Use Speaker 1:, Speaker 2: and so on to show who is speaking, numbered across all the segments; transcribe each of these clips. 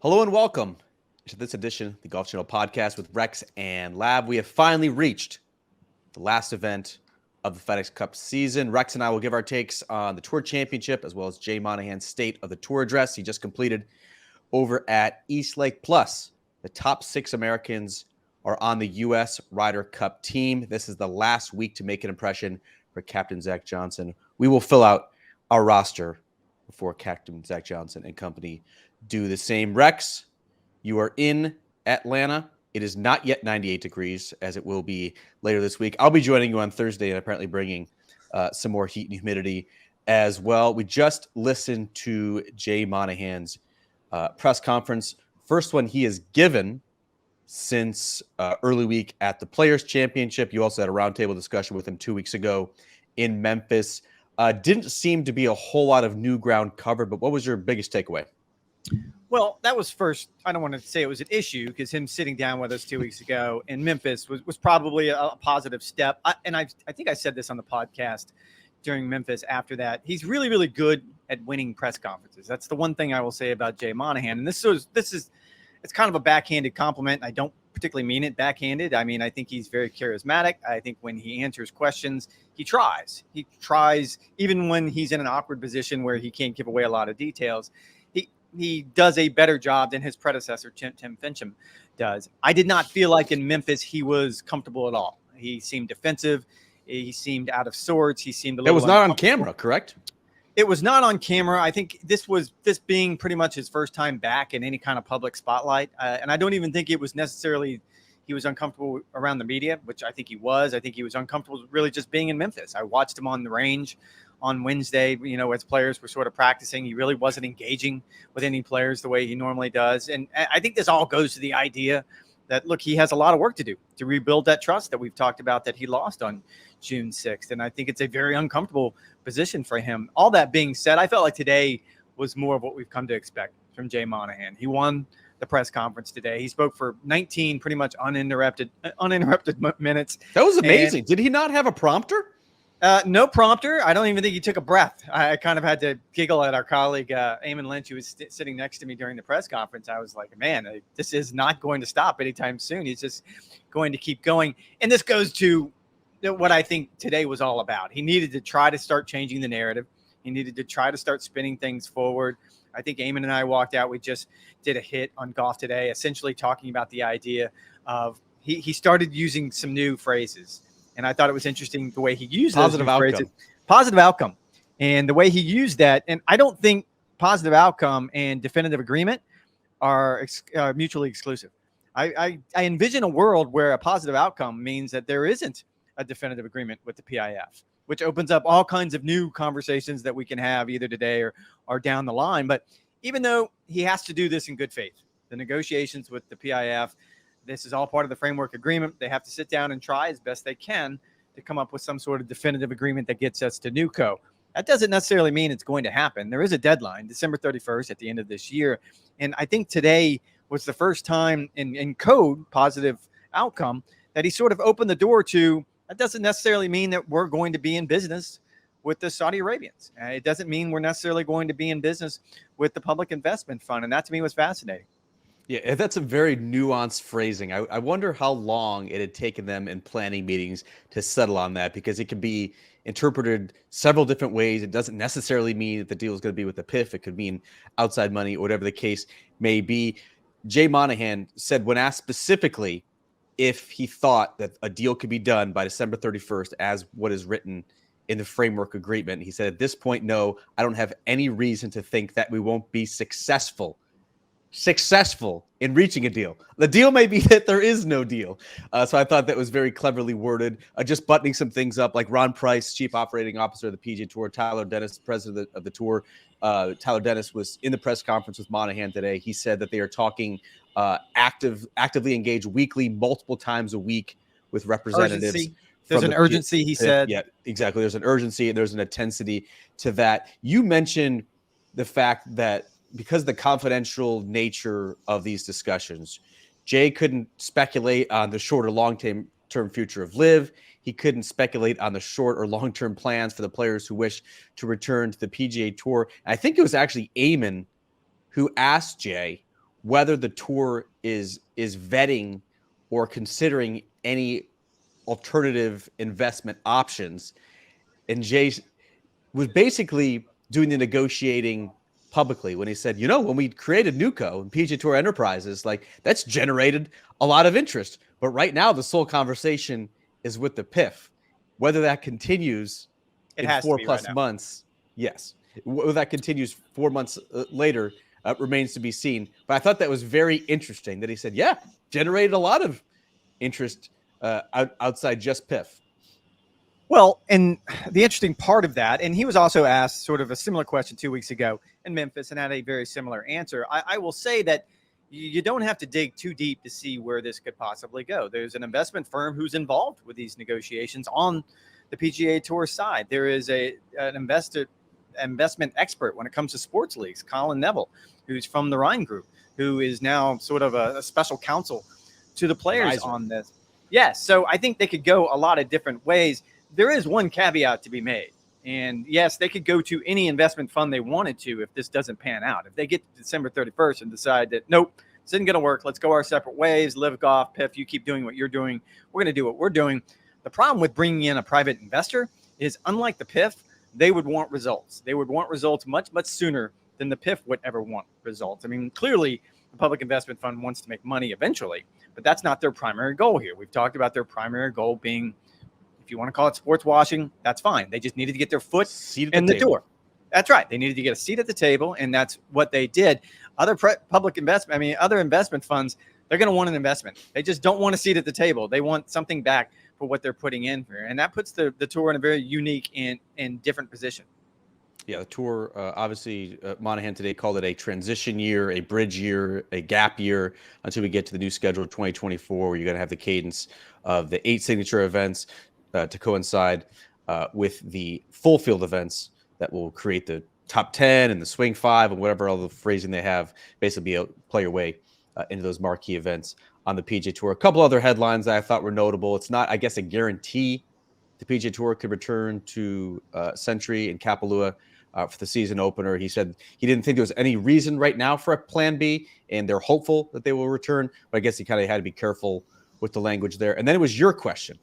Speaker 1: Hello and welcome to this edition of the Golf Channel podcast with Rex and Lav. We have finally reached the last event of the FedEx Cup season. Rex and I will give our takes on the Tour Championship as well as Jay Monahan's State of the Tour address he just completed over at East Lake. Plus, the top 6 Americans are on the U.S. Ryder Cup team. This is the last week to make an impression for Captain Zach Johnson. We will fill out our roster before Captain Zach Johnson and company do the same. Rex, you are in Atlanta. It is not yet 98 degrees, as it will be later this week. I'll be joining you on Thursday and apparently bringing some more heat and humidity as well. We just listened to Jay Monahan's press conference, first one he has given since early week at the Players Championship. You also had a roundtable discussion with him 2 weeks ago in Memphis. Didn't seem to be a whole lot of new ground covered, but what was your biggest takeaway?
Speaker 2: Well, that was first. I don't want to say it was an issue because him sitting down with us 2 weeks ago in Memphis was probably a positive step. I think I said this on the podcast during Memphis after that. He's really, really good at winning press conferences. That's the one thing I will say about Jay Monahan. And it's kind of a backhanded compliment. I don't particularly mean it backhanded. I mean, I think he's very charismatic. I think when he answers questions, he tries. He tries even when he's in an awkward position where he can't give away a lot of details. He does a better job than his predecessor, Tim Fincham, does. I did not feel like in Memphis he was comfortable at all. He seemed defensive. He seemed out of sorts. He seemed a little.
Speaker 1: It was not on camera, correct?
Speaker 2: It was not on camera. I think this being pretty much his first time back in any kind of public spotlight. And I don't even think it was necessarily he was uncomfortable around the media, which I think he was. I think he was uncomfortable really just being in Memphis. I watched him on the range on Wednesday, as players were sort of practicing. He really wasn't engaging with any players the way he normally does. And I think this all goes to the idea that, look, he has a lot of work to do to rebuild that trust that we've talked about that he lost on June 6th. And I think it's a very uncomfortable position for him. All that being said, I felt like today was more of what we've come to expect from Jay Monahan. He won the press conference today. He spoke for 19 pretty much uninterrupted minutes.
Speaker 1: That was amazing. Did he not have a prompter?
Speaker 2: No prompter. I don't even think he took a breath. I kind of had to giggle at our colleague, Eamon Lynch, who was sitting next to me during the press conference. I was like, man, this is not going to stop anytime soon. He's just going to keep going. And this goes to what I think today was all about. He needed to try to start changing the narrative. He needed to try to start spinning things forward. I think Eamon and I walked out. We just did a hit on Golf Today, essentially talking about the idea of he started using some new phrases. And I thought it was interesting the way he used
Speaker 1: positive outcome.
Speaker 2: Phrases. Positive outcome. And the way he used that. And I don't think positive outcome and definitive agreement are mutually exclusive. I envision a world where a positive outcome means that there isn't a definitive agreement with the PIF, which opens up all kinds of new conversations that we can have either today or down the line. But even though he has to do this in good faith, the negotiations with the PIF, this is all part of the framework agreement. They have to sit down and try as best they can to come up with some sort of definitive agreement that gets us to NewCo. That doesn't necessarily mean it's going to happen. There is a deadline, December 31st at the end of this year. And I think today was the first time in code, positive outcome, that he sort of opened the door to, that doesn't necessarily mean that we're going to be in business with the Saudi Arabians. It doesn't mean we're necessarily going to be in business with the Public Investment Fund. And that to me was fascinating.
Speaker 1: Yeah, that's a very nuanced phrasing. I wonder how long it had taken them in planning meetings to settle on that, because it could be interpreted several different ways. It doesn't necessarily mean that the deal is going to be with the PIF. It could mean outside money, or whatever the case may be. Jay Monahan said, when asked specifically if he thought that a deal could be done by December 31st as what is written in the framework agreement, he said, at this point, no, I don't have any reason to think that we won't be successful in reaching a deal. The deal may be that there is no deal. So I thought that was very cleverly worded, just buttoning some things up, like Ron Price, Chief Operating Officer of the PGA Tour, Tyler Dennis, President of the Tour. Tyler Dennis was in the press conference with Monahan today. He said that they are talking actively engaged weekly, multiple times a week with representatives.
Speaker 2: Urgency. There's an urgency, he said.
Speaker 1: Yeah, exactly. There's an urgency and there's an intensity to that. You mentioned the fact that because of the confidential nature of these discussions, Jay couldn't speculate on the short or long-term future of LIV. He couldn't speculate on the short or long-term plans for the players who wish to return to the PGA Tour. And I think it was actually Eamon who asked Jay whether the tour is vetting or considering any alternative investment options. And Jay was basically doing the negotiating publicly when he said, when we created NewCo and PGA Tour Enterprises, like that's generated a lot of interest. But right now, the sole conversation is with the PIF. Whether that continues
Speaker 2: It
Speaker 1: in
Speaker 2: has to
Speaker 1: 4
Speaker 2: be
Speaker 1: plus
Speaker 2: right now.
Speaker 1: months, yes. Whether that continues 4 months later remains to be seen. But I thought that was very interesting that he said, generated a lot of interest outside just PIF.
Speaker 2: Well, and the interesting part of that, and he was also asked sort of a similar question 2 weeks ago in Memphis and had a very similar answer. I will say that you don't have to dig too deep to see where this could possibly go. There's an investment firm who's involved with these negotiations on the PGA Tour side. There is an investment expert when it comes to sports leagues, Colin Neville, who's from the Rhine Group, who is now sort of a special counsel to the players on this. Yes, so I think they could go a lot of different ways. There is one caveat to be made. And yes, they could go to any investment fund they wanted to if this doesn't pan out. If they get to December 31st and decide that, nope, this isn't going to work, let's go our separate ways, LIV Golf, PIF, you keep doing what you're doing, we're going to do what we're doing. The problem with bringing in a private investor is, unlike the PIF, they would want results. They would want results much, much sooner than the PIF would ever want results. I mean, clearly, the public investment fund wants to make money eventually, but that's not their primary goal here. We've talked about their primary goal being, if you want to call it sports washing, that's fine. They just needed to get their foot in the door. That's right. They needed to get a seat at the table, and that's what they did. Other other investment funds, they're going to want an investment. They just don't want a seat at the table. They want something back for what they're putting in here, and that puts the tour in a very unique and different position.
Speaker 1: Yeah, the tour, obviously, Monahan today called it a transition year, a bridge year, a gap year until we get to the new schedule of 2024, where you're going to have the cadence of the 8 signature events to coincide with the full field events that will create the top 10 and the swing 5 and whatever other phrasing they have, basically be able to play your way into those marquee events on the PGA Tour. A couple other headlines that I thought were notable. It's not, I guess, a guarantee the PGA Tour could return to Century and Kapalua for the season opener. He said he didn't think there was any reason right now for a plan B, and they're hopeful that they will return. But I guess he kind of had to be careful with the language there. And then it was your question.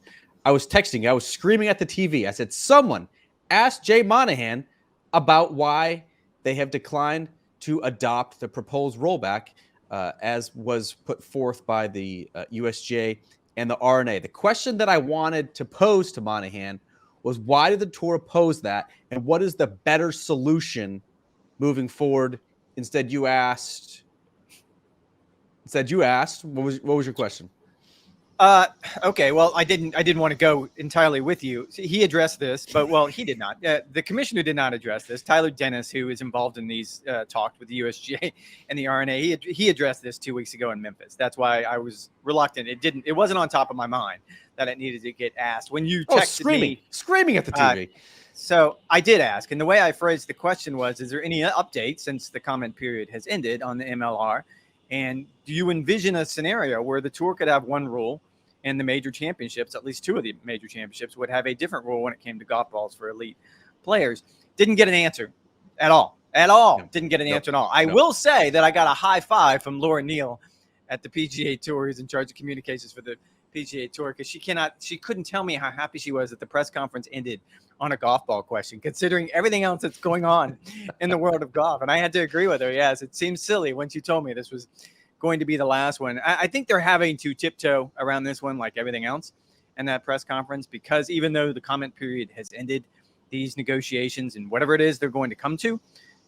Speaker 1: I was texting, I was screaming at the TV. I said, someone asked Jay Monahan about why they have declined to adopt the proposed rollback as was put forth by the USGA and the R&A. The question that I wanted to pose to Monahan was, why did the tour oppose that, and what is the better solution moving forward? Instead, you asked. What was your question?
Speaker 2: Okay. Well, I didn't want to go entirely with you. He addressed this, but he did not. The commissioner did not address this. Tyler Dennis, who is involved in these talks with the USGA and the R&A, he addressed this 2 weeks ago in Memphis. That's why I was reluctant. It wasn't on top of my mind that it needed to get asked. When you texted me,
Speaker 1: screaming at the TV.
Speaker 2: So I did ask, and the way I phrased the question was, is there any update since the comment period has ended on the MLR? And do you envision a scenario where the tour could have one rule and the major championships, at least 2 of the major championships, would have a different rule when it came to golf balls for elite players? Didn't get an answer at all. No. Didn't get an answer at all. I will say that I got a high five from Laura Neal at the PGA Tour, who's in charge of communications for the PGA Tour, because she couldn't tell me how happy she was that the press conference ended on a golf ball question, considering everything else that's going on in the world of golf. And I had to agree with her. Yes, it seems silly once you told me this was going to be the last one. I think they're having to tiptoe around this one like everything else in that press conference, because even though the comment period has ended, these negotiations and whatever it is they're going to come to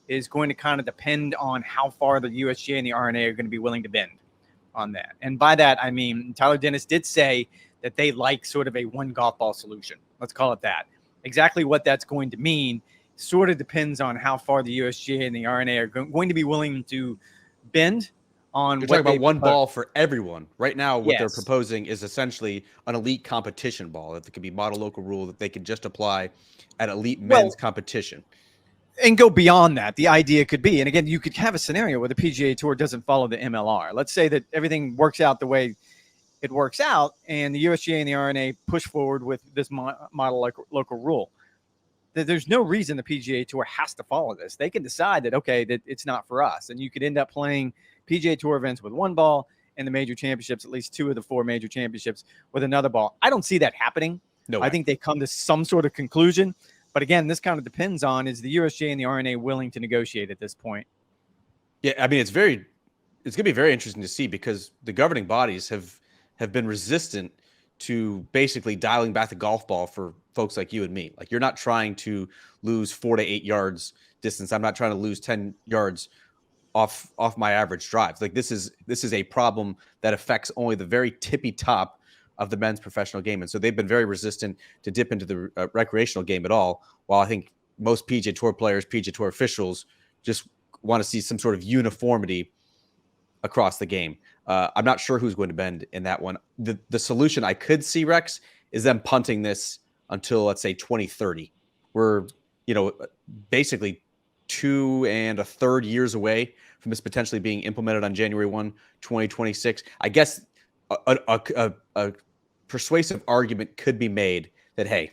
Speaker 2: is going to kind of depend on how far the USGA and the R&A are going to be willing to bend on that. And by that, I mean, Tyler Dennis did say that they like sort of a one golf ball solution. Let's call it that. Exactly what that's going to mean sort of depends on how far the USGA and the R&A are going to be willing to bend on.
Speaker 1: You're talking about one ball for everyone. Right now, what they're proposing is essentially an elite competition ball that could be model local rule that they could just apply at elite men's competition.
Speaker 2: And go beyond that. The idea could be, and again, you could have a scenario where the PGA Tour doesn't follow the MLR. Let's say that everything works out the way it works out, and the USGA and the R&A push forward with this model local rule. There's no reason the PGA Tour has to follow this. They can decide that, okay, that it's not for us. And you could end up playing PGA Tour events with one ball and the major championships, at least 2 of the 4 major championships, with another ball. I don't see that happening.
Speaker 1: No way.
Speaker 2: I think they come to some sort of conclusion. But again, this kind of depends on, is the USGA and the R&A willing to negotiate at this point?
Speaker 1: Yeah, I mean, it's going to be very interesting to see, because the governing bodies have been resistant to basically dialing back the golf ball for folks like you and me. Like, you're not trying to lose 4 to 8 yards distance. I'm not trying to lose 10 yards off my average drives. Like, this is a problem that affects only the very tippy top of the men's professional game. And so they've been very resistant to dip into the recreational game at all. While I think most PGA Tour players, PGA Tour officials just want to see some sort of uniformity across the game. I'm not sure who's going to bend in that one. The solution I could see, Rex, is them punting this until, let's say, 2030. We're, basically 2 1/3 years away from this potentially being implemented on January 1, 2026. I guess a persuasive argument could be made that, hey,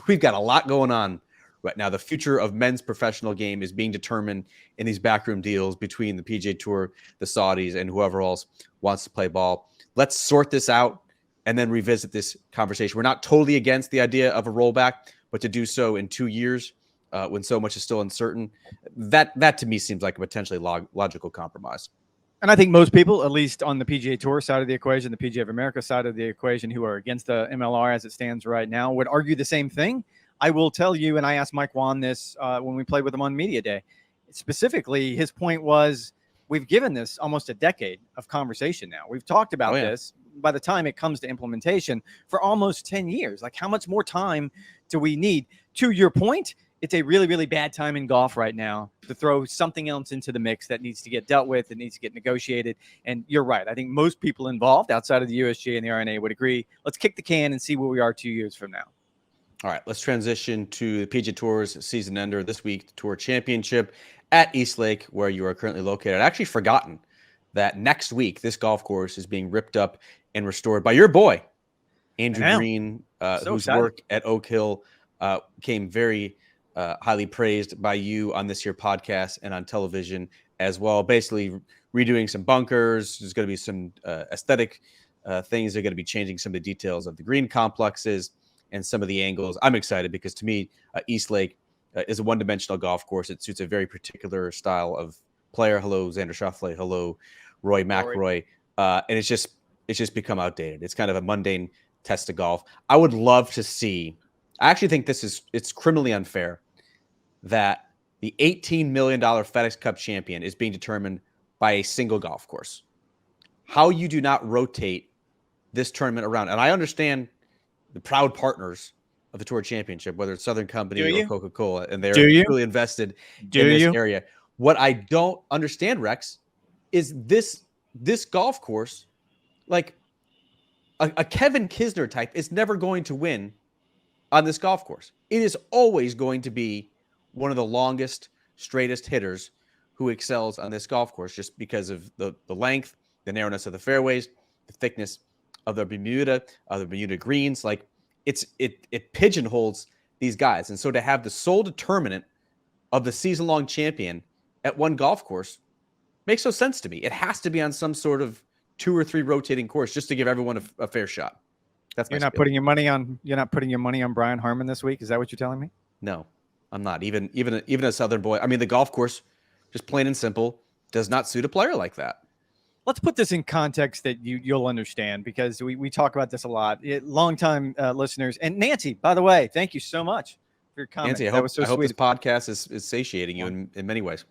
Speaker 1: we've got a lot going on right now. The future of men's professional game is being determined in these backroom deals between the PGA Tour, the Saudis, and whoever else wants to play ball. Let's sort this out and then revisit this conversation. We're not totally against the idea of a rollback, but to do so in 2 years when so much is still uncertain, that to me seems like a potentially logical compromise.
Speaker 2: And I think most people, at least on the PGA Tour side of the equation, the PGA of America side of the equation, who are against the MLR as it stands right now, would argue the same thing. I will tell you, and I asked Mike Wan this when we played with him on Media Day. Specifically, his point was, we've given this almost a decade of conversation now. We've talked about this. By the time it comes to implementation, for almost 10 years. Like, how much more time do we need? To your point, it's a really, really bad time in golf right now to throw something else into the mix that needs to get dealt with, that needs to get negotiated. And you're right. I think most people involved outside of the USGA and the R&A would agree. Let's kick the can and see where we are 2 years from now.
Speaker 1: All right, let's transition to the PGA Tour's season ender this week, the Tour Championship at East Lake, where you are currently located. I'd actually forgotten that next week this golf course is being ripped up and restored by your boy, Andrew Green, whose work at Oak Hill came very highly praised by you on this here podcast and on television as well. Basically redoing some bunkers. There's going to be some aesthetic things. They're going to be changing some of the details of the green complexes and some of the angles. I'm excited because, to me, East Lake is a one-dimensional golf course. It suits a very particular style of player. Hello, Xander Schauffele. Hello, Roy McIlroy. And it's just become outdated. It's kind of a mundane test of golf. I would love to see. I actually think it's criminally unfair that the $18 million FedEx Cup champion is being determined by a single golf course. How you do not rotate this tournament around. And I understand the proud partners of the Tour Championship, whether it's Southern Company or Coca-Cola, and they're really invested in this area. What I don't understand, Rex, is this golf course, like a Kevin Kisner type, is never going to win on this golf course. It is always going to be one of the longest, straightest hitters who excels on this golf course, just because of the length, the narrowness of the fairways, the thickness of the Bermuda greens. Like, it pigeonholes these guys. And so to have the sole determinant of the season-long champion at one golf course makes no sense to me. It has to be on some sort of 2 or 3 rotating course just to give everyone a fair shot. That's
Speaker 2: You're not putting your money on Brian Harmon this week. Is that what you're telling me?
Speaker 1: No, I'm not. Even a Southern boy. I mean, the golf course, just plain and simple, does not suit a player like that.
Speaker 2: Let's put this in context that you'll understand, because we talk about this a lot. Longtime listeners. And Nancy, by the way, thank you so much for your comment.
Speaker 1: Nancy, I hope this podcast is satiating you in many ways.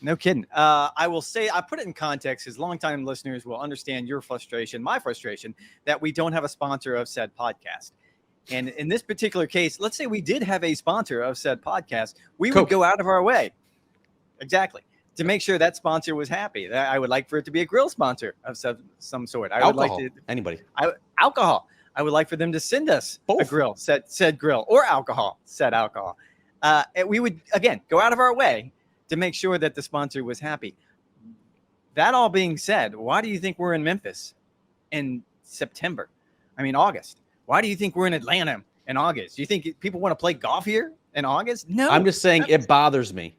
Speaker 2: No kidding. I will say, I put it in context because longtime listeners will understand your frustration, my frustration, that we don't have a sponsor of said podcast. And in this particular case, let's say we did have a sponsor of said podcast, we would go out of our way. Exactly. To make sure that sponsor was happy. I would like for it to be a grill sponsor of some sort. Alcohol. I would like for them to send us a grill, said grill, or alcohol, said alcohol. And we would, again, go out of our way to make sure that the sponsor was happy. That all being said, why do you think we're in Memphis in August? Why do you think we're in Atlanta in August? Do you think people want to play golf here? in August? No.
Speaker 1: I'm just saying it bothers me.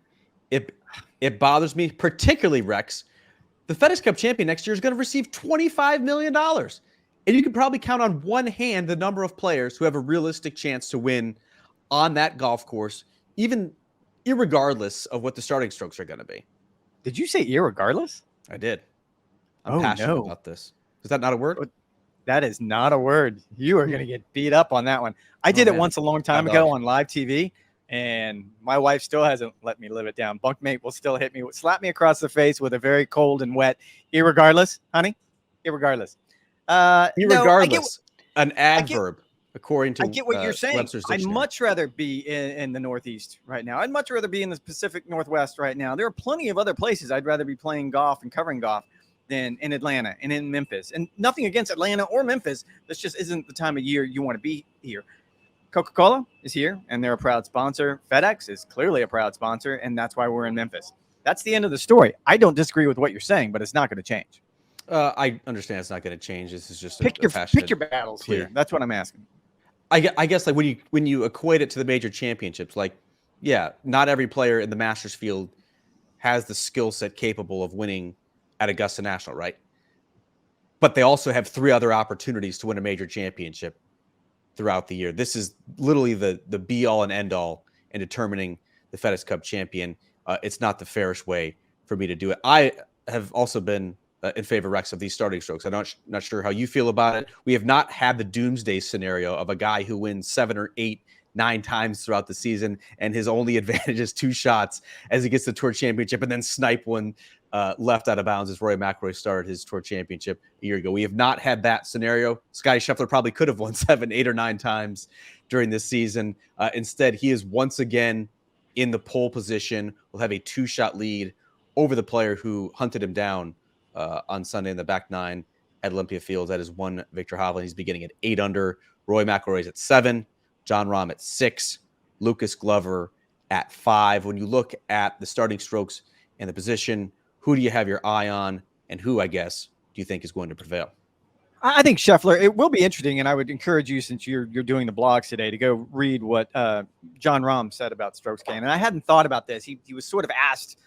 Speaker 1: It bothers me, particularly, Rex. The FedEx Cup champion next year is going to receive $25 million. And you can probably count on one hand the number of players who have a realistic chance to win on that golf course, even irregardless of what the starting strokes are going to be.
Speaker 2: Did you say irregardless?
Speaker 1: I did. I'm passionate about this. Is that not a word?
Speaker 2: That is not a word. You are going to get beat up on that one. I did it once a long time ago on live TV, and my wife still hasn't let me live it down. Bunkmate will still hit me, slap me across the face with a very cold and wet, irregardless, honey, irregardless.
Speaker 1: Irregardless, an adverb, according to
Speaker 2: I get what you're saying.
Speaker 1: Webster's
Speaker 2: I'd
Speaker 1: dictionary.
Speaker 2: much rather be in the Northeast right now. I'd much rather be in the Pacific Northwest right now. There are plenty of other places I'd rather be playing golf and covering golf than in Atlanta and in Memphis. And nothing against Atlanta or Memphis. This just isn't the time of year you want to be here. Coca-Cola is here, and they're a proud sponsor. FedEx is clearly a proud sponsor, and that's why we're in Memphis. That's the end of the story. I don't disagree with what you're saying, but it's not going to change.
Speaker 1: I understand it's not going to change. This is just
Speaker 2: pick your battles
Speaker 1: plea.
Speaker 2: Here. That's what I'm asking.
Speaker 1: I guess like when you equate it to the major championships, like, yeah, not every player in the Masters field has the skill set capable of winning at Augusta National, right? But they also have 3 other opportunities to win a major championship throughout the year. This is literally the be all and end all in determining the FedEx Cup champion. It's not the fairest way for me to do it. I have also been in favor, Rex, of these starting strokes. I'm not sure how you feel about it. We have not had the doomsday scenario of a guy who wins 7 or 8, 9 times throughout the season, and his only advantage is 2 shots as he gets the Tour Championship and then snipe one left out of bounds as Rory McIlroy started his Tour Championship a year ago. We have not had that scenario. Scottie Scheffler probably could have won 7, 8, or 9 times during this season. Instead, he is once again in the pole position, will have a 2-shot lead over the player who hunted him down on Sunday in the back 9 at Olympia Fields. That is one Victor Hovland. He's beginning at 8 under. Roy McIlroy's at 7. John Rahm at 6. Lucas Glover at 5. When you look at the starting strokes and the position, who do you have your eye on, and who, I guess, do you think is going to prevail?
Speaker 2: I think Scheffler. It will be interesting, and I would encourage you, since you're doing the blogs today, to go read what John Rahm said about strokes gained. And I hadn't thought about this. He was sort of asked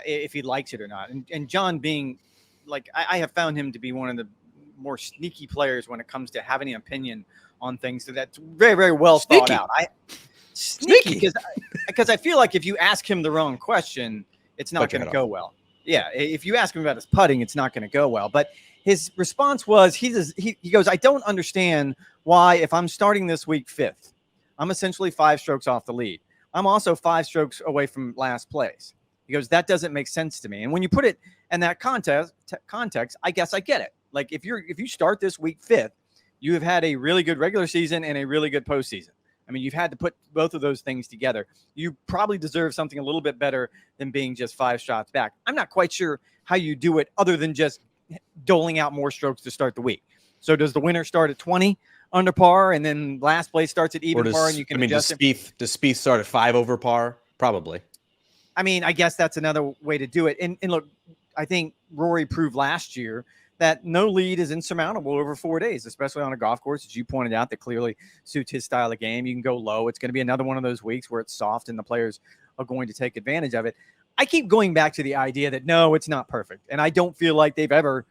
Speaker 2: if he likes it or not. And John being like, I have found him to be one of the more sneaky players when it comes to having an opinion on things. So that's very, very well thought out. Sneaky because I feel like if you ask him the wrong question, it's not going to go well. Yeah, if you ask him about his putting, it's not going to go well. But his response was, he goes, I don't understand why, if I'm starting this week 5th, I'm essentially 5 strokes off the lead. I'm also 5 strokes away from last place. He goes, that doesn't make sense to me. And when you put it in that context, I guess I get it. Like if you start this week 5th, you have had a really good regular season and a really good postseason. I mean, you've had to put both of those things together. You probably deserve something a little bit better than being just 5 shots back. I'm not quite sure how you do it other than just doling out more strokes to start the week. So does the winner start at 20 under par, and then last place starts at even par, and you can adjust it?
Speaker 1: Does Spieth start at 5 over par? Probably.
Speaker 2: I mean, I guess that's another way to do it. And look, I think Rory proved last year that no lead is insurmountable over 4 days, especially on a golf course, as you pointed out, that clearly suits his style of game. You can go low. It's going to be another one of those weeks where it's soft and the players are going to take advantage of it. I keep going back to the idea that, no, it's not perfect. And I don't feel like they've ever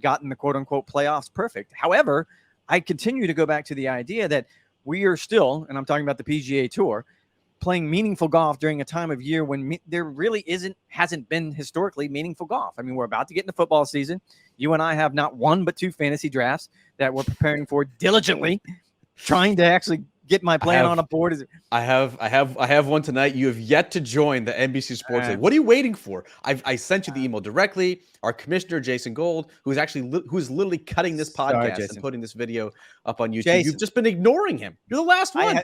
Speaker 2: gotten the quote-unquote playoffs perfect. However, I continue to go back to the idea that we are still, and I'm talking about the PGA Tour, playing meaningful golf during a time of year when there really hasn't been historically meaningful golf. I mean, we're about to get into football season. You and I have not 1 but 2 fantasy drafts that we're preparing for diligently, trying to actually get my plan on a board.
Speaker 1: I have one tonight. You have yet to join the NBC Sports Group. What are you waiting for? I sent you the email directly. Our commissioner, Jason Gold, who is literally cutting this podcast and putting this video up on YouTube. Jason, you've just been ignoring him. You're the last one.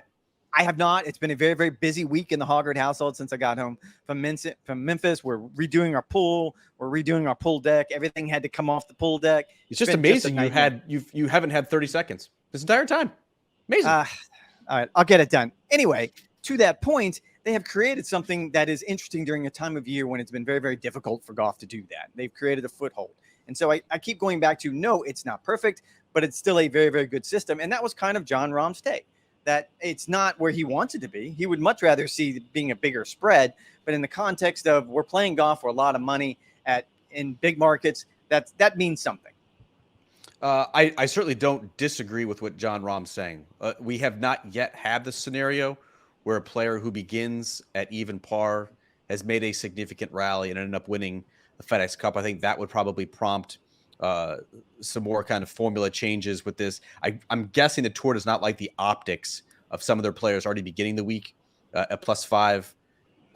Speaker 2: I have not. It's been a very, very busy week in the Hoggard household since I got home from Memphis. We're redoing our pool. We're redoing our pool deck. Everything had to come off the pool deck.
Speaker 1: It's just amazing you haven't had 30 seconds this entire time. Amazing.
Speaker 2: All right, I'll get it done. Anyway, to that point, they have created something that is interesting during a time of year when it's been very, very difficult for golf to do that. They've created a foothold. And so I keep going back to, no, it's not perfect, but it's still a very, very good system. And that was kind of John Rahm's take. that it's not where he wants it to be. He would much rather see it being a bigger spread, but in the context of we're playing golf for a lot of money in big markets, that means something.
Speaker 1: I certainly don't disagree with what John Rahm's saying. We have not yet had the scenario where a player who begins at even par has made a significant rally and ended up winning the FedEx Cup. I think that would probably prompt some more kind of formula changes with this. I'm guessing the Tour does not like the optics of some of their players already beginning the week at +5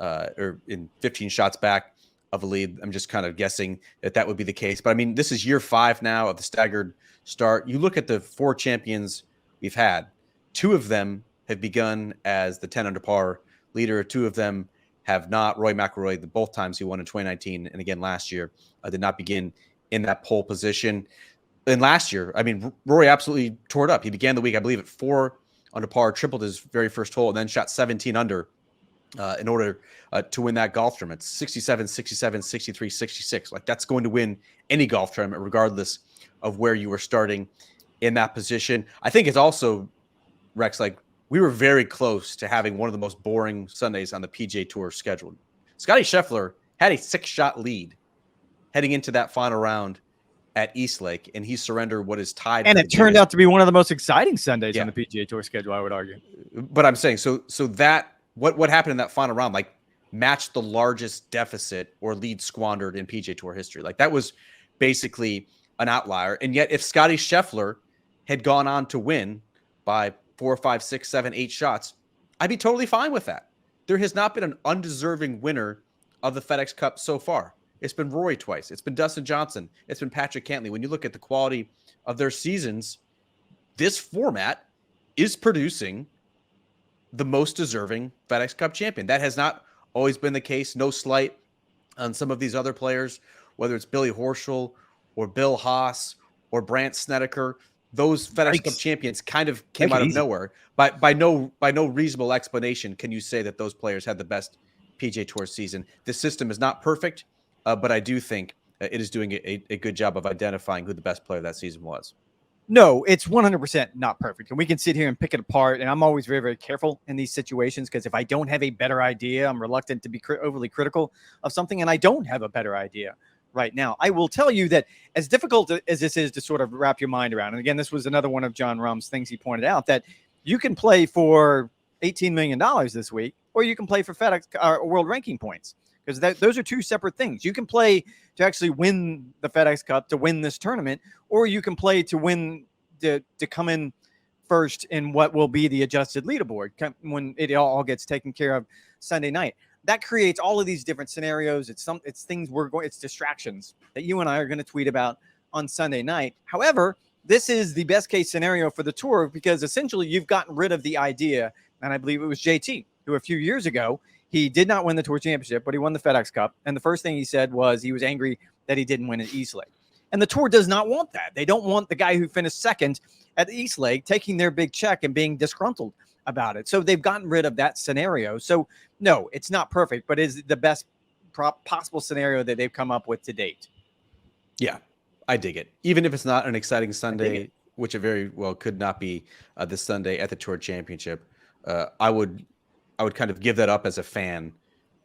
Speaker 1: or in 15 shots back of a lead. I'm just kind of guessing that would be the case. But I mean, this is year 5 now of the staggered start. You look at the 4 champions we've had, 2 of them have begun as the 10 under par leader. 2 of them have not. Rory McIlroy, both times he won in 2019 and again last year, did not begin in that pole position. And last year, I mean, Rory absolutely tore it up. He began the week, I believe, at 4 under par, tripled his very first hole, and then shot 17 under in order to win that golf tournament. 67, 67, 63, 66. Like, that's going to win any golf tournament, regardless of where you were starting in that position. I think it's also, Rex, like, we were very close to having one of the most boring Sundays on the PGA Tour scheduled. Scottie Scheffler had a 6-shot lead heading into that final round at Eastlake, and he surrendered what is tied.
Speaker 2: And it turned out to be one of the most exciting Sundays on the PGA Tour schedule, I would argue.
Speaker 1: But I'm saying, so that what happened in that final round, like, matched the largest deficit or lead squandered in PGA Tour history. Like, that was basically an outlier. And yet, if Scottie Scheffler had gone on to win by 4, 5, 6, 7, 8 shots, I'd be totally fine with that. There has not been an undeserving winner of the FedEx Cup so far. It's been Rory twice. It's been Dustin Johnson. It's been Patrick Cantlay. When you look at the quality of their seasons, this format is producing the most deserving FedEx Cup champion. That has not always been the case. No slight on some of these other players, whether it's Billy Horschel or Bill Haas or Brandt Snedeker. Those FedEx Cup champions kind of came out of nowhere. By no reasonable explanation can you say that those players had the best PGA Tour season. This system is not perfect, but I do think it is doing a good job of identifying who the best player that season was.
Speaker 2: No, it's 100% not perfect. And we can sit here and pick it apart. And I'm always very, very careful in these situations because if I don't have a better idea, I'm reluctant to be overly critical of something. And I don't have a better idea right now. I will tell you that as difficult as this is to sort of wrap your mind around, and again, this was another one of John Rahm's things he pointed out, that you can play for $18 million this week, or you can play for FedEx world ranking points. Because those are 2 separate things. You can play to actually win the FedEx Cup, to win this tournament, or you can play to win, to come in first in what will be the adjusted leaderboard when it all gets taken care of Sunday night. That creates all of these different scenarios. It's things it's distractions that you and I are going to tweet about on Sunday night. However, this is the best case scenario for the tour because essentially you've gotten rid of the idea, and I believe it was JT who a few years ago, he did not win the Tour Championship, but he won the FedEx Cup. And the first thing he said was he was angry that he didn't win at Eastlake. And the Tour does not want that. They don't want the guy who finished second at Eastlake taking their big check and being disgruntled about it. So they've gotten rid of that scenario. So no, it's not perfect, but it's the best possible scenario that they've come up with to date.
Speaker 1: Yeah, I dig it. Even if it's not an exciting Sunday, which it very well could not be this Sunday at the Tour Championship, I would kind of give that up as a fan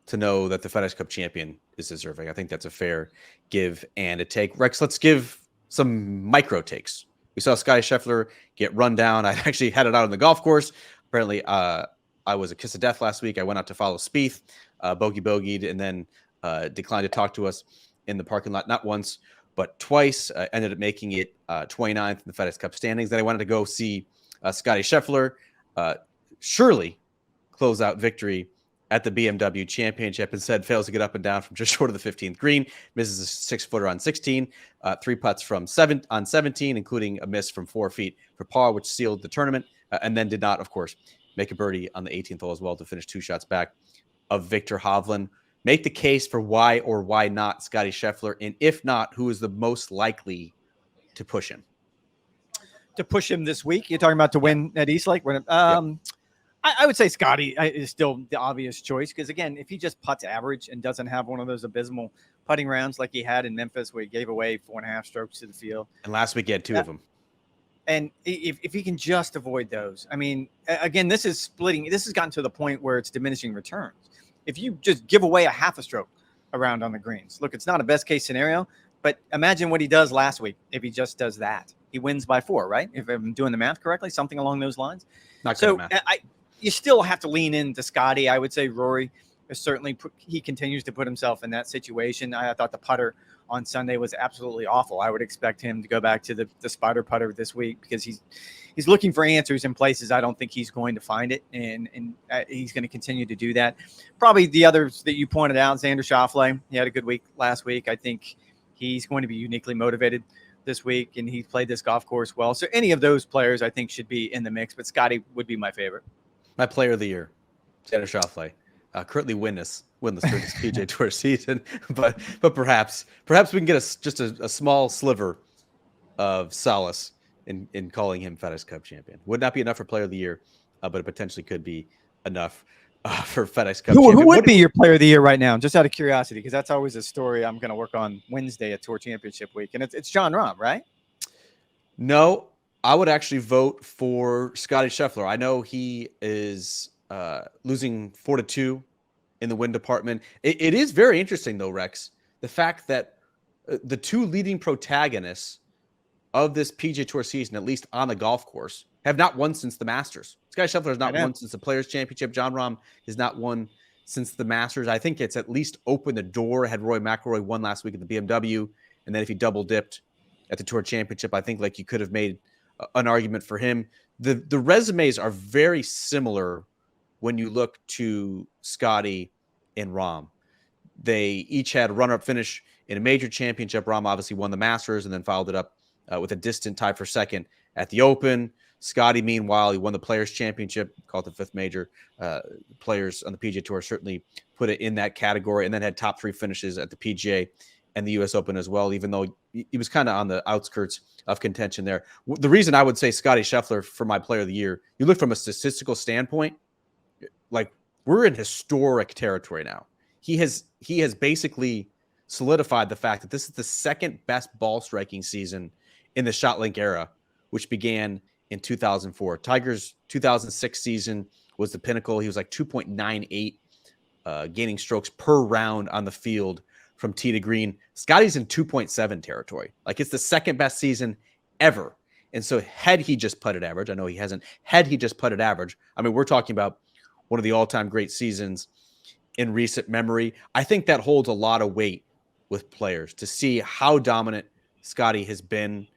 Speaker 1: to know that the FedEx Cup champion is deserving. I think that's a fair give and a take. Rex, let's give some micro takes. We saw Scottie Scheffler get run down. I actually had it out on the golf course. Apparently, I was a kiss of death last week. I went out to follow Spieth, bogeyed, and then declined to talk to us in the parking lot, not once, but twice. Ended up making it 29th in the FedEx Cup standings. Then I wanted to go see Scottie Scheffler surely close out victory at the BMW Championship. Instead, fails to get up and down from just short of the 15th green, misses a 6-footer on 16, 3 putts from 7 on 17, including a miss from 4 feet for par, which sealed the tournament, and then did not, of course, make a birdie on the 18th hole as well to finish 2 shots back of Victor Hovland. Make the case for why or why not Scottie Scheffler, and if not, who is the most likely to push him?
Speaker 2: To push him this week? You're talking about to win at Eastlake? I would say Scottie is still the obvious choice because, again, if he just putts average and doesn't have one of those abysmal putting rounds like he had in Memphis where he gave away 4.5 strokes to the field.
Speaker 1: And last week he had 2 of them.
Speaker 2: And if he can just avoid those, I mean, again, this is splitting. This has gotten to the point where it's diminishing returns. If you just give away a half a stroke around on the greens, look, it's not a best case scenario, but imagine what he does last week if he just does that. He wins by 4, right? If I'm doing the math correctly, something along those lines.
Speaker 1: Not
Speaker 2: so
Speaker 1: good math.
Speaker 2: You still have to lean into Scotty. I would say Rory is certainly he continues to put himself in that situation. I thought the putter on Sunday was absolutely awful. I would expect him to go back to the spider putter this week because he's looking for answers in places I don't think he's going to find it, and he's going to continue to do that. Probably the others that you pointed out, Xander Schauffele, he had a good week last week. I think he's going to be uniquely motivated this week, and he played this golf course well. So any of those players I think should be in the mix, but Scotty would be my favorite.
Speaker 1: My player of the year, Xander Schauffele. Currently winless during this PGA Tour season, but perhaps we can get just a small sliver of solace in calling him FedEx Cup champion. Would not be enough for player of the year, but it potentially could be enough for FedEx Cup champion.
Speaker 2: Who would be your player of the year right now? Just out of curiosity, because that's always a story I'm going to work on Wednesday at Tour Championship week, and it's Jon Rahm, right?
Speaker 1: No, I would actually vote for Scotty Scheffler. I know he is losing 4-2 in the win department. It is very interesting, though, Rex, the fact that the two leading protagonists of this PGA Tour season, at least on the golf course, have not won since the Masters. Scotty Scheffler has not won since the Players' Championship. Jon Rahm has not won since the Masters. I think it's at least opened the door. Had Rory McIlroy won last week at the BMW, and then if he double dipped at the Tour Championship, I think you could have made an argument for him. The resumes are very similar when you look to Scotty and Rahm. They each had a runner-up finish in a major championship. Rahm obviously won the Masters and then followed it up with a distant tie for second at the Open. Scotty, meanwhile, he won the Players' Championship, called the fifth major. Players on the PGA Tour certainly put it in that category, and then had top 3 finishes at the PGA and the U.S. Open as well, even though he was kind of on the outskirts of contention there. The reason I would say Scotty Scheffler for my player of the year, you look from a statistical standpoint, we're in historic territory now. He has basically solidified the fact that this is the second best ball striking season in the ShotLink era, which began in 2004. Tiger's 2006 season was the pinnacle. He was 2.98 gaining strokes per round on the field from tee to green. Scotty's in 2.7 territory. It's the second best season ever. And so had he just putted average, I know he hasn't, had he just putted average, I mean, we're talking about one of the all-time great seasons in recent memory. I think that holds a lot of weight with players to see how dominant Scotty has been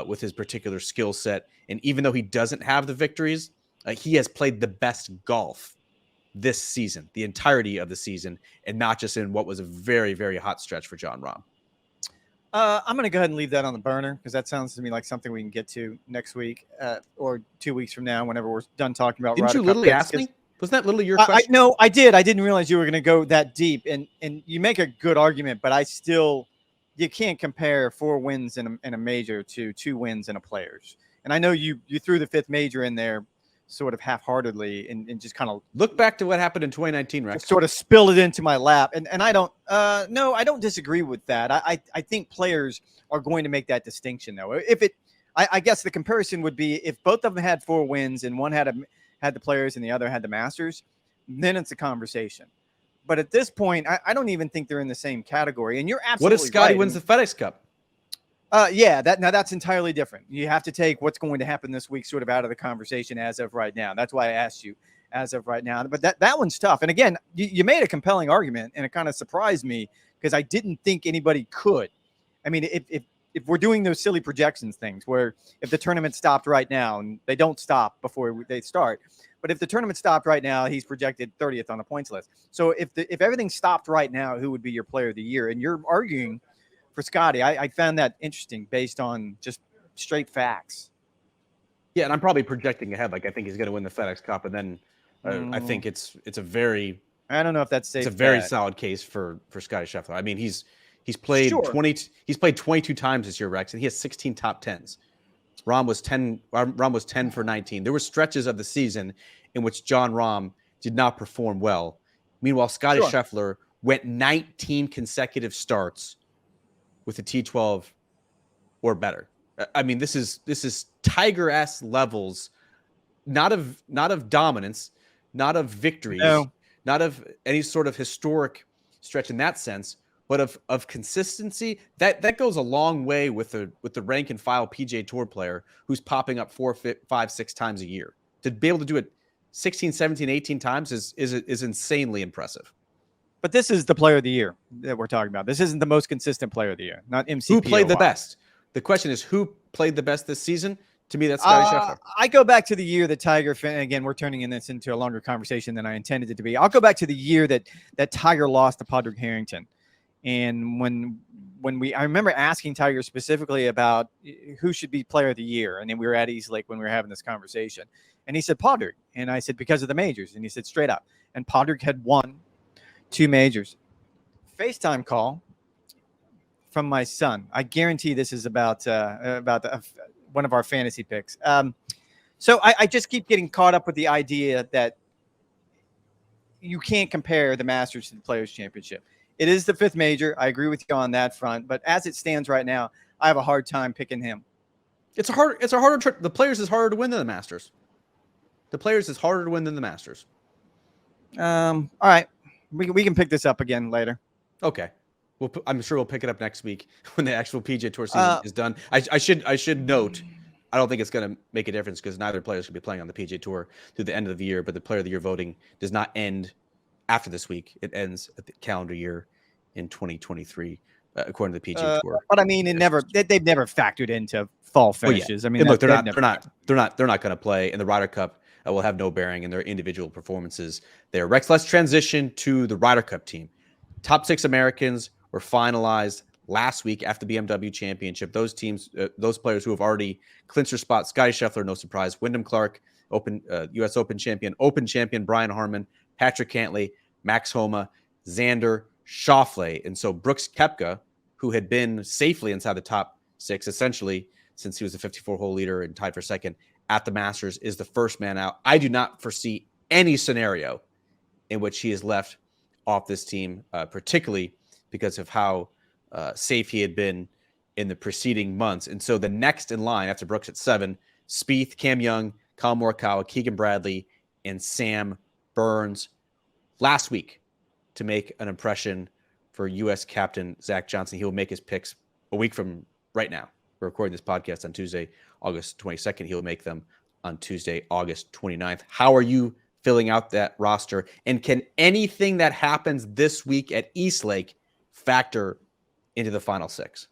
Speaker 1: with his particular skill set. And even though he doesn't have the victories, he has played the best golf this season, the entirety of the season, and not just in what was a very, very hot stretch for Jon Rahm.
Speaker 2: I'm going to go ahead and leave that on the burner because that sounds to me like something we can get to next week or 2 weeks from now, whenever we're done talking about.
Speaker 1: Didn't you literally ask me? Wasn't that literally your question?
Speaker 2: No, I did. I didn't realize you were going to go that deep, and you make a good argument, but you can't compare 4 wins in a major to 2 wins in a Players. And I know you threw the 5th major in there sort of half-heartedly and just kind of
Speaker 1: look back to what happened in 2019, Rex.
Speaker 2: Sort of spilled it into my lap. And I don't no, I don't disagree with that. I think players are going to make that distinction though. I guess the comparison would be if both of them had 4 wins and one had the Players and the other had the Masters, then it's a conversation. But at this point, I don't even think they're in the same category. And you're absolutely right.
Speaker 1: What if Scotty wins the FedEx Cup?
Speaker 2: Yeah, that's entirely different. You have to take what's going to happen this week sort of out of the conversation as of right now. That's why I asked you as of right now. But that one's tough. And again, you made a compelling argument, and it kind of surprised me because I didn't think anybody could. I mean, if we're doing those silly projections things where if the tournament stopped right now, and they don't stop before they start, but if the tournament stopped right now, he's projected 30th on the points list. So if everything stopped right now, who would be your player of the year? And you're arguing for Scotty. I found that interesting based on just straight facts.
Speaker 1: Yeah, and I'm probably projecting ahead. I think he's going to win the FedEx Cup, and then I think it's a very
Speaker 2: I don't know if that's safe.
Speaker 1: It's a very solid case for Scotty Scheffler. I mean, he's played 22 times this year, Rex, and he has 16 top 10s. Rahm was 10 for 19. There were stretches of the season in which Jon Rahm did not perform well. Meanwhile, Scotty Scheffler went 19 consecutive starts with a T12 or better. I mean, this is Tiger-esque levels, not of dominance, not of victories,
Speaker 2: No.
Speaker 1: not of any sort of historic stretch in that sense, but of consistency. That goes a long way with the rank and file PGA Tour player who's popping up 4, 5, 6 times a year. To be able to do it 16, 17, 18 times is insanely impressive.
Speaker 2: But this is the player of the year that we're talking about. This isn't the most consistent player of the year, not MCP.
Speaker 1: Who played the best? The question is, who played the best this season? To me, that's Scotty Scheffler.
Speaker 2: I go back to the year that Tiger, again, we're turning this into a longer conversation than I intended it to be. I'll go back to the year that Tiger lost to Padraig Harrington. And when I remember asking Tiger specifically about who should be player of the year. And then we were at East Lake when we were having this conversation. And he said, Padraig. And I said, because of the majors. And he said, straight up. And Padraig had won 2 majors. FaceTime call from my son. I guarantee this is about one of our fantasy picks. So I just keep getting caught up with the idea that you can't compare the Masters to the Players Championship. It is the 5th major. I agree with you on that front. But as it stands right now, I have a hard time picking him.
Speaker 1: It's a harder. The Players is harder to win than the Masters. The Players is harder to win than the Masters.
Speaker 2: All right. We can pick this up again later.
Speaker 1: Okay. I'm sure we'll pick it up next week when the actual PGA Tour season is done. I should note, I don't think it's going to make a difference because neither players should be playing on the PGA Tour through the end of the year. But the Player of the Year voting does not end after this week. It ends at the calendar year in 2023, according to the PGA Tour.
Speaker 2: But I mean, they've never factored into fall finishes.
Speaker 1: Well, yeah.
Speaker 2: I mean,
Speaker 1: look, they're not going to play in the Ryder Cup. Will have no bearing in their individual performances there. Rex, let's transition to the Ryder Cup team. Top 6 Americans were finalized last week after the BMW Championship. Those teams, those players who have already clinched their spot: Scotty Scheffler, no surprise; Wyndham Clark, U.S. Open champion; Brian Harman; Patrick Cantlay; Max Homa; Xander Schauffele. And so Brooks Koepka, who had been safely inside the top 6 essentially since he was the 54-hole leader and tied for second at the Masters, is the first man out. I do not foresee any scenario in which he is left off this team, particularly because of how safe he had been in the preceding months. And so the next in line after Brooks at 7, Spieth, Cam Young, Colin Morikawa, Keegan Bradley, and Sam Burns last week to make an impression for U.S. captain Zach Johnson. He will make his picks a week from right now. We're recording this podcast on Tuesday, August 22nd. He'll make them on Tuesday, August 29th. How are you filling out that roster? And can anything that happens this week at East Lake factor into the final 6?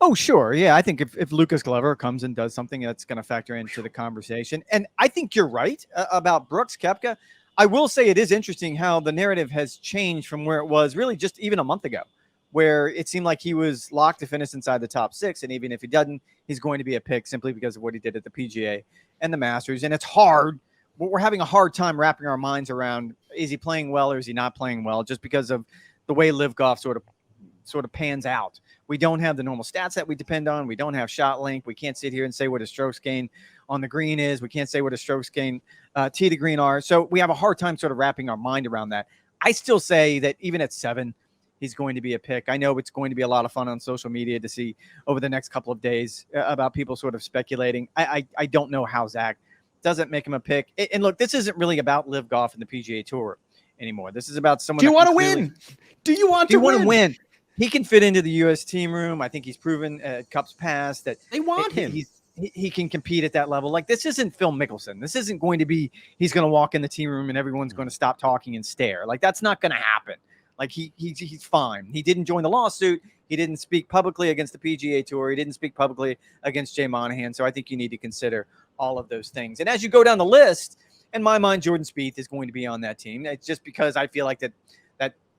Speaker 2: Oh, sure. Yeah, I think if Lucas Glover comes and does something, that's going to factor into the conversation. And I think you're right about Brooks Koepka. I will say it is interesting how the narrative has changed from where it was really just even a month ago, where it seemed like he was locked to finish inside the top 6. And even if he doesn't, he's going to be a pick simply because of what he did at the PGA and the Masters. And it's hard. We're having a hard time wrapping our minds around, is he playing well or is he not playing well, just because of the way LIV Golf sort of pans out. We don't have the normal stats that we depend on. We don't have shot length. We can't sit here and say what his strokes gain on the green is. We can't say what his strokes gain tee to green are. So we have a hard time sort of wrapping our mind around that. I still say that even at 7, he's going to be a pick. I know it's going to be a lot of fun on social media to see over the next couple of days about people sort of speculating. I don't know how Zach doesn't make him a pick. And look, this isn't really about LIV Golf and the PGA Tour anymore. This is about someone.
Speaker 1: Do you want to win? Do you want to win?
Speaker 2: He can fit into the U.S. team room. I think he's proven Cups past that
Speaker 1: they want him.
Speaker 2: He can compete at that level. Like, this isn't Phil Mickelson. This isn't going to be he's going to walk in the team room and everyone's going to stop talking and stare. Like, that's not going to happen. Like, he's fine. He didn't join the lawsuit. He didn't speak publicly against the PGA Tour. He didn't speak publicly against Jay Monahan. So I think you need to consider all of those things. And as you go down the list, in my mind, Jordan Spieth is going to be on that team. It's just because I feel like that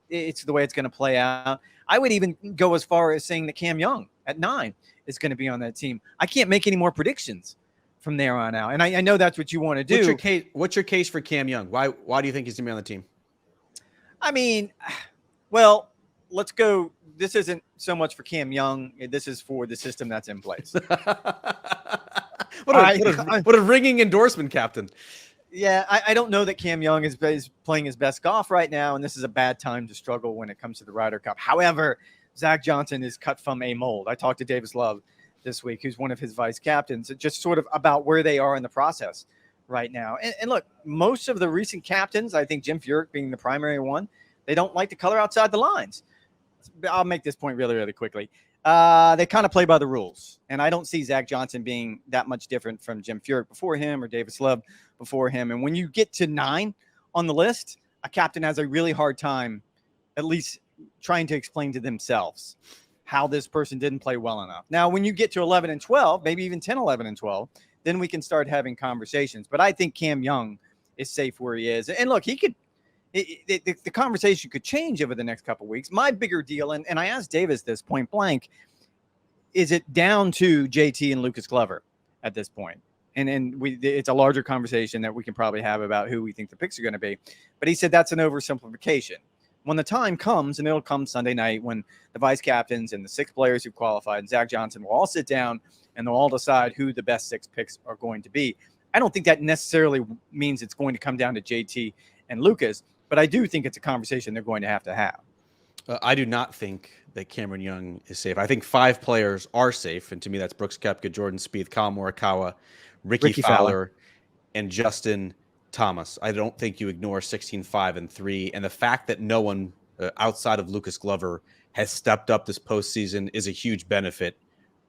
Speaker 2: it's the way it's going to play out. I would even go as far as saying that Cam Young at 9 is going to be on that team. I can't make any more predictions from there on out. And I know that's what you want to do.
Speaker 1: What's your case for Cam Young? Why do you think he's going to be on the team?
Speaker 2: I mean, well, let's go. This isn't so much for Cam Young. This is for the system that's in place.
Speaker 1: What a ringing endorsement, Captain.
Speaker 2: Yeah, I don't know that Cam Young is playing his best golf right now, and this is a bad time to struggle when it comes to the Ryder Cup. However, Zach Johnson is cut from a mold. I talked to Davis Love this week, who's one of his vice captains, just sort of about where they are in the process right now. And look, most of the recent captains, I think Jim Furyk being the primary one, they don't like to color outside the lines. I'll make this point really, really quickly. They kind of play by the rules. And I don't see Zach Johnson being that much different from Jim Furyk before him or Davis Love before him. And when you get to 9 on the list, a captain has a really hard time at least trying to explain to themselves how this person didn't play well enough. Now, when you get to 11 and 12, maybe even 10, 11 and 12, then we can start having conversations. But I think Cam Young is safe where he is. And look, he could, the conversation could change over the next couple of weeks. My bigger deal, and I asked Davis this point blank, is it down to JT and Lucas Glover at this point? And it's a larger conversation that we can probably have about who we think the picks are going to be. But he said that's an oversimplification. When the time comes, and it'll come Sunday night, when the vice captains and the 6 players who qualified and Zach Johnson will all sit down and they'll all decide who the best 6 picks are going to be. I don't think that necessarily means it's going to come down to JT and Lucas, but I do think it's a conversation they're going to have.
Speaker 1: I do not think that Cameron Young is safe. I think 5 players are safe, and to me that's Brooks Koepka, Jordan Spieth, Kyle Morikawa, Ricky Fowler, and Justin Thomas. I don't think you ignore 16, 5, and 3. And the fact that no one outside of Lucas Glover has stepped up this postseason is a huge benefit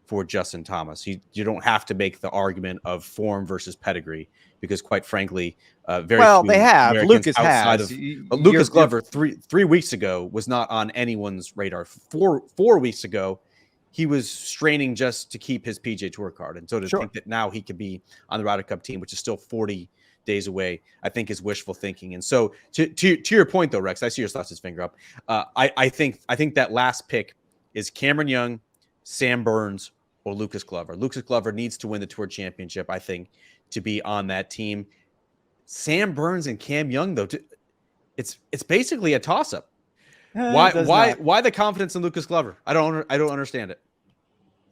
Speaker 1: for Justin Thomas. You don't have to make the argument of form versus pedigree, because quite frankly, very
Speaker 2: well,
Speaker 1: few
Speaker 2: they have.
Speaker 1: Americans
Speaker 2: Lucas
Speaker 1: outside
Speaker 2: has.
Speaker 1: Of Lucas Glover 3 weeks ago was not on anyone's radar. Four weeks ago, he was straining just to keep his PGA Tour card, and so to think that now he could be on the Ryder Cup team, which is still 40 days away, I think is wishful thinking. And so to your point though, Rex, I see your slapped his finger up. I think that last pick is Cameron Young, Sam Burns, or Lucas Glover. Lucas Glover needs to win the Tour Championship, I think, to be on that team. Sam Burns and Cam Young, though, it's basically a toss-up. Why the confidence in Lucas Glover? I don't understand it.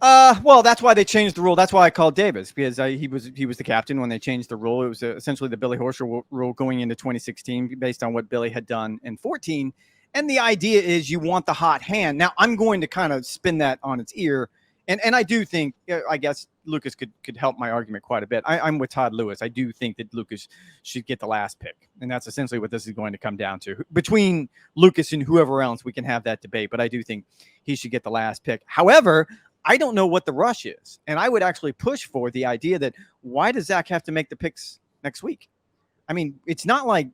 Speaker 2: Well, that's why they changed the rule. That's why I called Davis, because he was the captain when they changed the rule. It was essentially the Billy Horschel rule going into 2016 based on what Billy had done in 14. And the idea is you want the hot hand. Now, I'm going to kind of spin that on its ear. And I do think, I guess Lucas could help my argument quite a bit. I'm with Todd Lewis. I do think that Lucas should get the last pick. And that's essentially what this is going to come down to. Between Lucas and whoever else, we can have that debate. But I do think he should get the last pick. However, I don't know what the rush is. And I would actually push for the idea that why does Zach have to make the picks next week? I mean, it's not like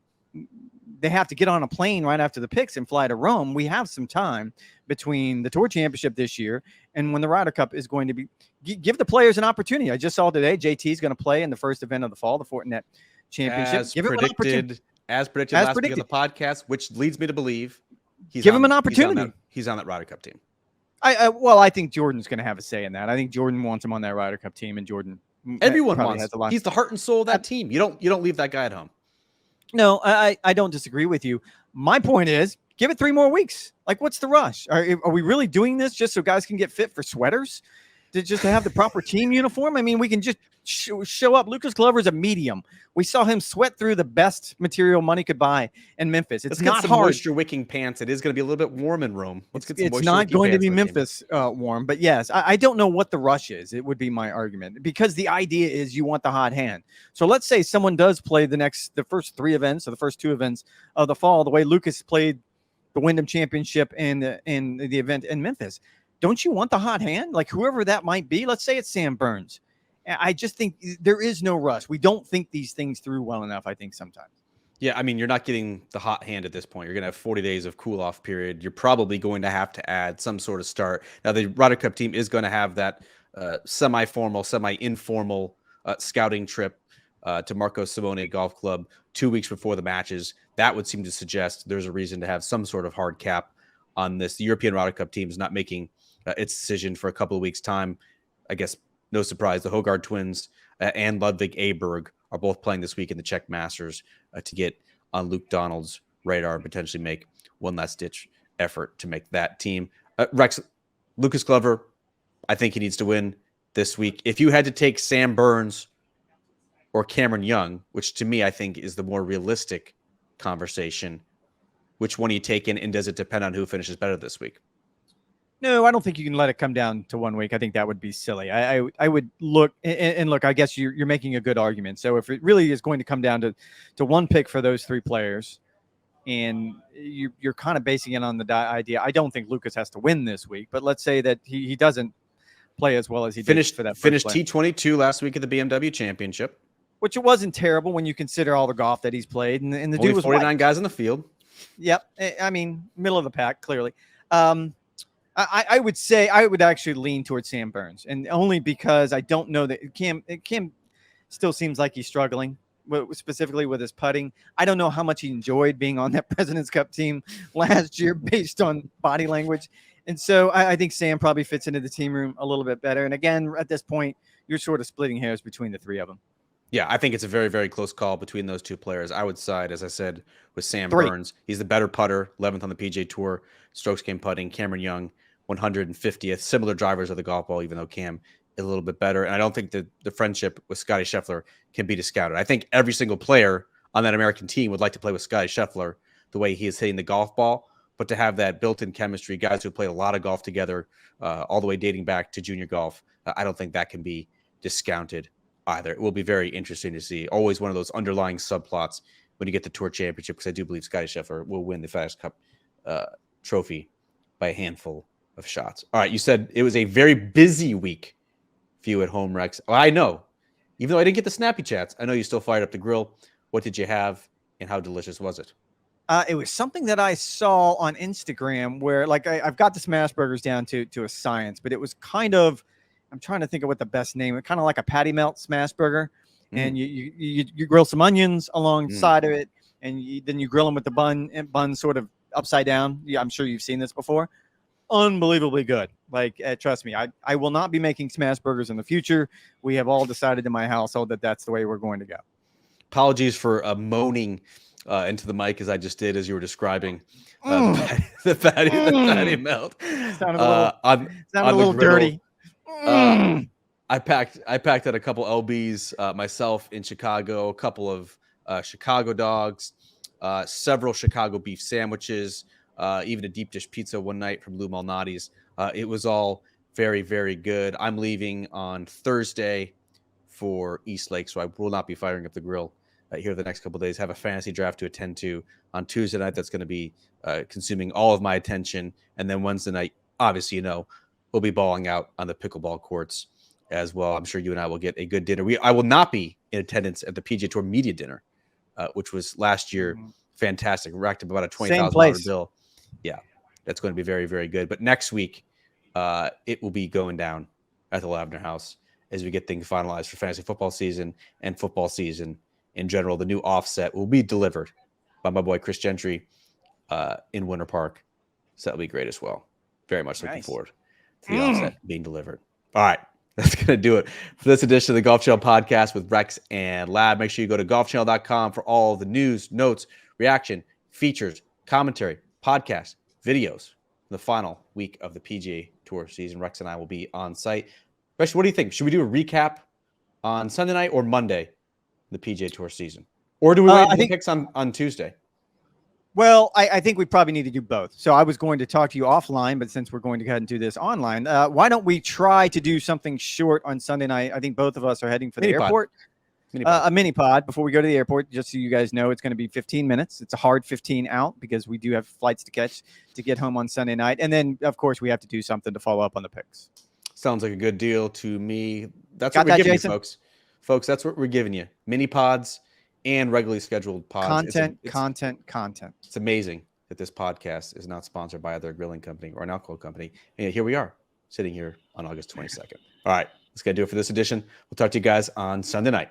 Speaker 2: they have to get on a plane right after the picks and fly to Rome. We have some time between the Tour Championship this year and when the Ryder Cup is going to be. Give the players an opportunity. I just saw today JT is going to play in the first event of the fall, the Fortinet Championship.
Speaker 1: As predicted last week on the podcast, which leads me to believe
Speaker 2: give him an opportunity.
Speaker 1: He's on that Ryder Cup team.
Speaker 2: I think Jordan's going to have a say in that. I think Jordan wants him on that Ryder Cup team, and Jordan.
Speaker 1: Everyone wants. He's the heart and soul of that team. You don't leave that guy at home.
Speaker 2: No, I don't disagree with you. My point is, give it 3 more weeks. Like, what's the rush? Are we really doing this just so guys can get fit for sweaters? To have the proper team uniform? I mean, we can just show up. Lucas Glover's a medium. We saw him sweat through the best material money could buy in Memphis. It's not hard.
Speaker 1: Moisture wicking pants. It is going to be a little bit warm in Rome. Let's get some moisture.
Speaker 2: It's not going to be Memphis warm, but yes, I don't know what the rush is. It would be my argument, because the idea is you want the hot hand. So let's say someone does play the first 3 events or the first 2 events of the fall, the way Lucas played the Wyndham Championship and the event in Memphis. Don't you want the hot hand? Like, whoever that might be, let's say it's Sam Burns. I just think there is no rush. We don't think these things through well enough, I think, sometimes.
Speaker 1: Yeah, I mean, you're not getting the hot hand at this point. You're going to have 40 days of cool-off period. You're probably going to have to add some sort of start. Now, the Ryder Cup team is going to have that semi-formal, semi-informal scouting trip to Marco Simone Golf Club 2 weeks before the matches. That would seem to suggest there's a reason to have some sort of hard cap on this. The European Ryder Cup team is not making its decision for a couple of weeks' time. I guess no surprise, the Hogard twins and Ludwig Aberg are both playing this week in the Czech Masters to get on Luke Donald's radar and potentially make one last ditch effort to make that team. Rex, Lucas Glover, I think he needs to win this week. If you had to take Sam Burns or Cameron Young, which to me I think is the more realistic conversation, which one are you taking, and does it depend on who finishes better this week?
Speaker 2: No, I don't think you can let it come down to 1 week. I think that would be silly. I would look and look. I guess you're making a good argument. So if it really is going to come down to one pick for those three players, and you're kind of basing it on the idea. I don't think Lucas has to win this week, but let's say that he doesn't play as well as he
Speaker 1: finished
Speaker 2: did for that
Speaker 1: finished T22 last week at the BMW Championship,
Speaker 2: which it wasn't terrible when you consider all the golf that he's played, and the
Speaker 1: only
Speaker 2: dude was
Speaker 1: 49 guys in the field.
Speaker 2: Yep, I mean middle of the pack clearly. I would say I would actually lean towards Sam Burns, and only because I don't know that Cam still seems like he's struggling, specifically with his putting. I don't know how much he enjoyed being on that President's Cup team last year based on body language. And so I think Sam probably fits into the team room a little bit better. And again, at this point, you're sort of splitting hairs between the three of them.
Speaker 1: Yeah, I think it's a very, very close call between those two players. I would side, as I said, with Sam Burns. He's the better putter, 11th on the PGA Tour, strokes gained putting. Cameron Young, 150th. Similar drivers of the golf ball, even though Cam is a little bit better. And I don't think that the friendship with Scottie Scheffler can be discounted. I think every single player on that American team would like to play with Scottie Scheffler the way he is hitting the golf ball. But to have that built-in chemistry, guys who played a lot of golf together, all the way dating back to junior golf, I don't think that can be discounted either. It will be very interesting to see. Always one of those underlying subplots when you get the Tour Championship, because I do believe Scottie Scheffler will win the FedEx Cup trophy by a handful of shots. All right, you said it was a very busy week for you at home, Rex. Well, I know. Even though I didn't get the snappy chats, I know you still fired up the grill. What did you have, and how delicious was it?
Speaker 2: It was something that I saw on Instagram where, like, I've got the smash burgers down to a science, but it was kind of, I'm trying to think of what the best name, kind of like a patty melt smash burger. And you grill some onions alongside of it, and then you grill them with the bun sort of upside down. Yeah, I'm sure you've seen this before. Unbelievably good. Like, trust me, I will not be making smash burgers in the future. We have all decided in my household that that's the way we're going to go.
Speaker 1: Apologies for moaning into the mic as I just did as you were describing the fatty melt.
Speaker 2: Sounded a little dirty.
Speaker 1: I packed out a couple LBs myself in Chicago, a couple of Chicago dogs, several Chicago beef sandwiches, even a deep dish pizza one night from Lou Malnati's. It was all very, very good. I'm leaving on Thursday for East Lake, so I will not be firing up the grill here the next couple of days. Have a fantasy draft to attend to on Tuesday night. That's going to be consuming all of my attention. And then Wednesday night, obviously, we'll be balling out on the pickleball courts as well. I'm sure you and I will get a good dinner. I will not be in attendance at the PGA Tour media dinner, which was last year fantastic. Racked up about a $20,000 bill. Yeah, that's going to be very, very good. But next week, it will be going down at the Lavender House as we get things finalized for fantasy football season and football season in general. The new offset will be delivered by my boy Chris Gentry in Winter Park. So that'll be great as well. Very much looking forward to the offset being delivered. All right, that's going to do it for this edition of the Golf Channel podcast with Rex and Lav. Make sure you go to golfchannel.com for all the news, notes, reaction, features, commentary, podcasts, videos. The final week of the PGA Tour season. Rex and I will be on site. Rex, what do you think? Should we do a recap on Sunday night or Monday, the PGA Tour season? Or do we wait for picks on Tuesday?
Speaker 2: Well, I think we probably need to do both. So I was going to talk to you offline, but since we're going to go ahead and do this online, why don't we try to do something short on Sunday night? I think both of us are heading for the airport. A mini pod before we go to the airport, just so you guys know. It's going to be 15 minutes. It's a hard 15 out because we do have flights to catch to get home on Sunday night. And then, of course, we have to do something to follow up on the picks.
Speaker 1: Sounds like a good deal to me. That's what we're giving you, folks. Folks, that's what we're giving you. Mini pods and regularly scheduled pods. Content. It's amazing that this podcast is not sponsored by either a grilling company or an alcohol company. And here we are, sitting here on August 22nd. All right, that's going to do it for this edition. We'll talk to you guys on Sunday night.